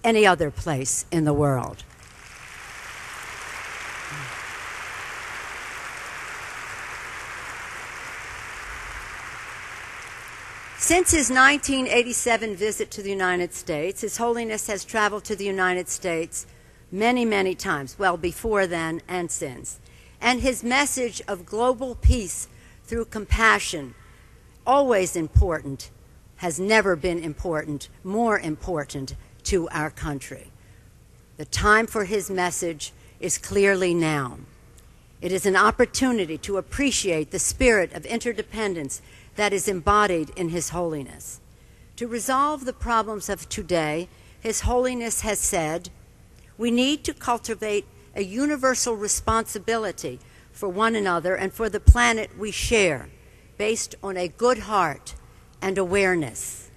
any other place in the world. Since his 1987 visit to the United States, His Holiness has traveled to the United States many, many times, well, before then and since. And his message of global peace through compassion, always important, has never been important, more important to our country. The time for his message is clearly now. It is an opportunity to appreciate the spirit of interdependence that is embodied in His Holiness. To resolve the problems of today, His Holiness has said, we need to cultivate a universal responsibility for one another and for the planet we share, based on a good heart and awareness.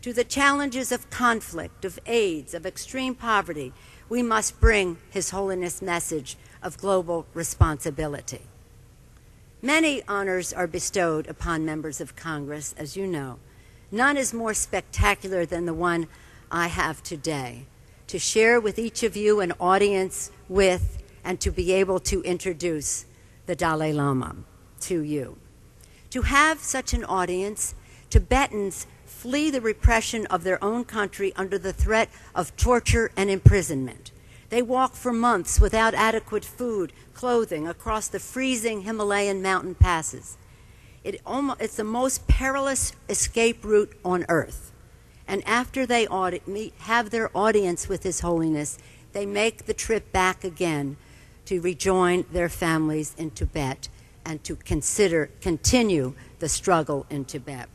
To the challenges of conflict, of AIDS, of extreme poverty, we must bring His Holiness' message of global responsibility. Many honors are bestowed upon members of Congress, as you know. None is more spectacular than the one I have today, to share with each of you an audience with and to be able to introduce the Dalai Lama to you. To have such an audience, Tibetans flee the repression of their own country under the threat of torture and imprisonment. They walk for months without adequate food, clothing, across the freezing Himalayan mountain passes. It's the most perilous escape route on earth. And after they have their audience with His Holiness, they make the trip back again to rejoin their families in Tibet and to continue the struggle in Tibet.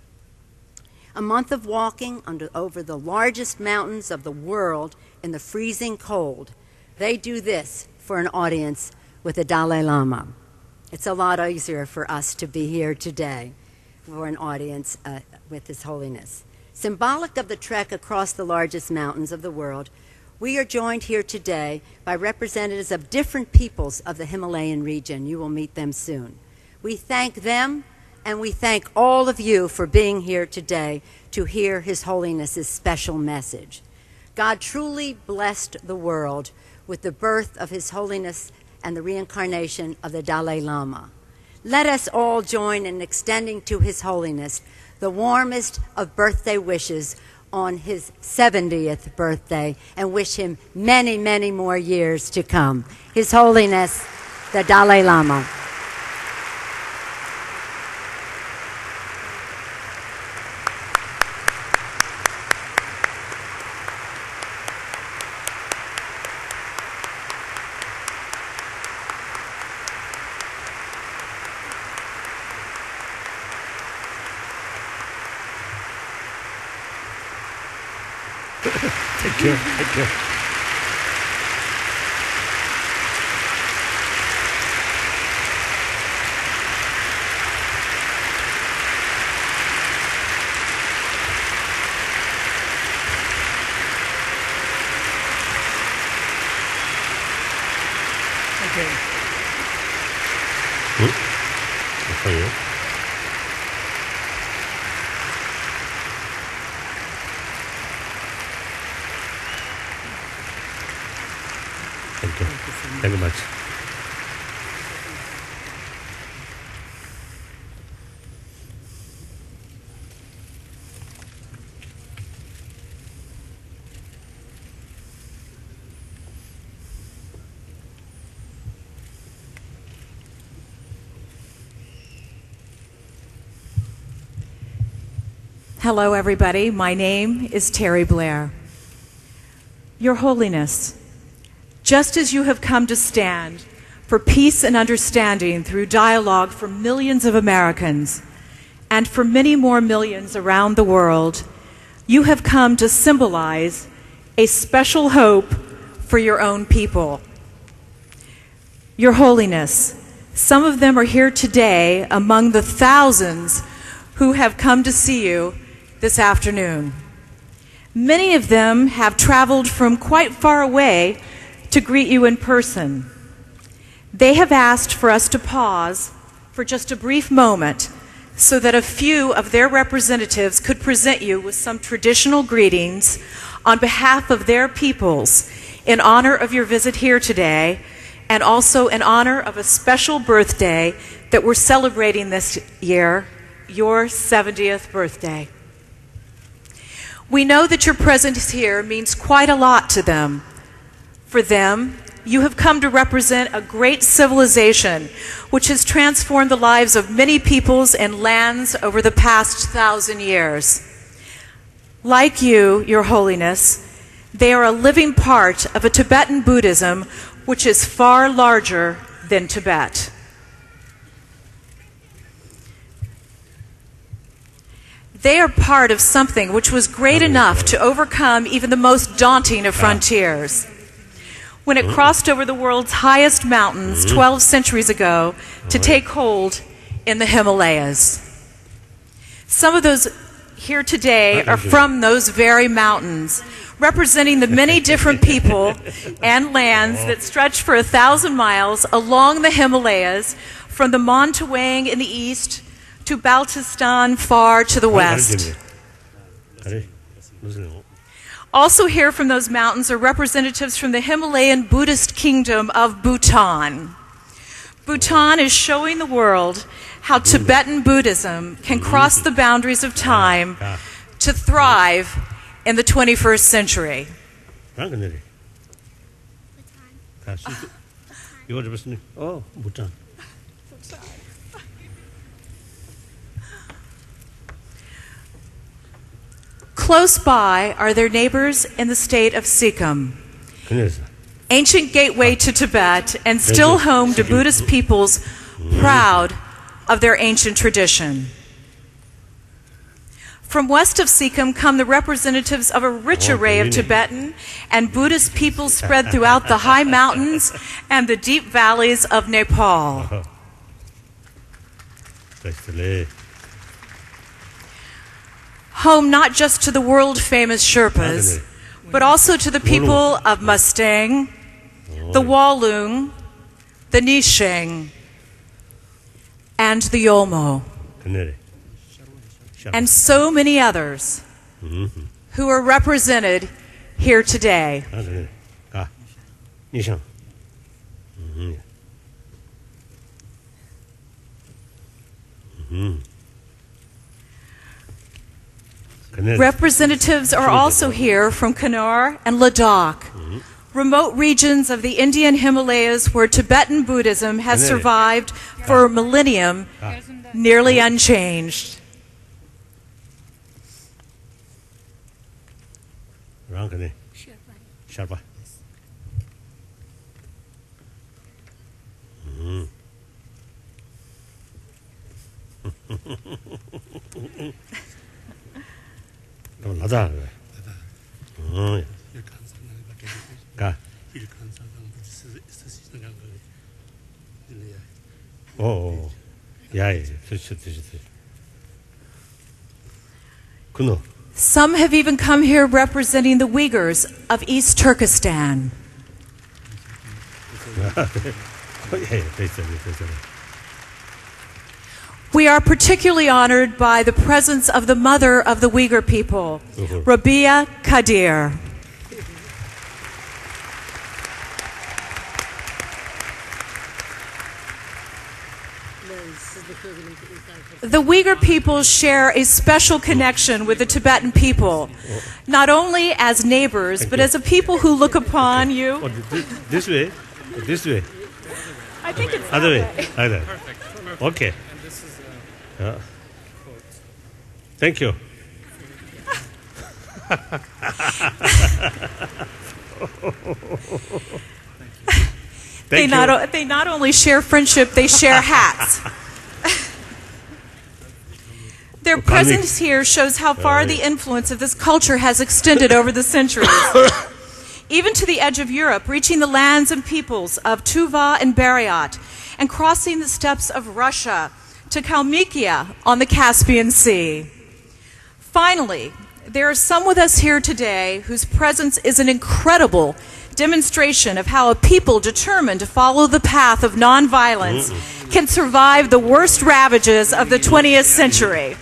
A month of walking over the largest mountains of the world in the freezing cold, they do this for an audience with the Dalai Lama. It's a lot easier for us to be here today for an audience with His Holiness. Symbolic of the trek across the largest mountains of the world, we are joined here today by representatives of different peoples of the Himalayan region. You will meet them soon. We thank them, and we thank all of you for being here today to hear His Holiness's special message. God truly blessed the world with the birth of His Holiness and the reincarnation of the Dalai Lama. Let us all join in extending to His Holiness the warmest of birthday wishes on his 70th birthday and wish him many, many more years to come. His Holiness, the Dalai Lama. Thank you. Thank you. For you. Thank you. Thank you much. Hello, everybody. My name is Terry Blair. Your Holiness, just as you have come to stand for peace and understanding through dialogue for millions of Americans and for many more millions around the world, you have come to symbolize a special hope for your own people. Your Holiness, some of them are here today among the thousands who have come to see you this afternoon. Many of them have traveled from quite far away to greet you in person. They have asked for us to pause for just a brief moment so that a few of their representatives could present you with some traditional greetings on behalf of their peoples in honor of your visit here today, and also in honor of a special birthday that we're celebrating this year, your 70th birthday. We know that your presence here means quite a lot to them. For them, you have come to represent a great civilization which has transformed the lives of many peoples and lands over the past 1,000 years. Like you, Your Holiness, they are a living part of a Tibetan Buddhism which is far larger than Tibet. They are part of something which was great enough to overcome even the most daunting of frontiers. When it crossed over the world's highest mountains 12 centuries ago to take hold in the Himalayas. Some of those here today are from those very mountains, representing the many different people and lands that stretch for 1,000 miles along the Himalayas, from the Montawang in the east to Baltistan far to the west. Also here from those mountains are representatives from the Himalayan Buddhist kingdom of Bhutan. Bhutan is showing the world how Tibetan Buddhism can cross the boundaries of time to thrive in the 21st century. Oh, Bhutan. Close by are their neighbors in the state of Sikkim, ancient gateway to Tibet and still home to Buddhist peoples proud of their ancient tradition. From west of Sikkim come the representatives of a rich array of Tibetan and Buddhist peoples spread throughout the high mountains and the deep valleys of Nepal. Home not just to the world-famous Sherpas, but also to the people of Mustang, the Walloon, the Nisheng, and the Yolmo, and so many others who are represented here today. Representatives are also here from Kanhur and Ladakh, remote regions of the Indian Himalayas where Tibetan Buddhism has survived for a millennium nearly unchanged. Oh, yeah. Some have even come here representing the Uyghurs of East Turkestan. We are particularly honored by the presence of the mother of the Uyghur people, Rabia Kadir. The Uyghur people share a special connection with the Tibetan people, not only as neighbors, but as a people who look upon you. Oh, this way? This way? I think it's other way. Perfect. Okay. Thank you. They not only share friendship, they share hats. Their presence here shows how far the influence of this culture has extended over the centuries, even to the edge of Europe, reaching the lands and peoples of Tuva and Buryat, and crossing the steppes of Russia to Kalmykia on the Caspian Sea. Finally, there are some with us here today whose presence is an incredible demonstration of how a people determined to follow the path of nonviolence can survive the worst ravages of the 20th century.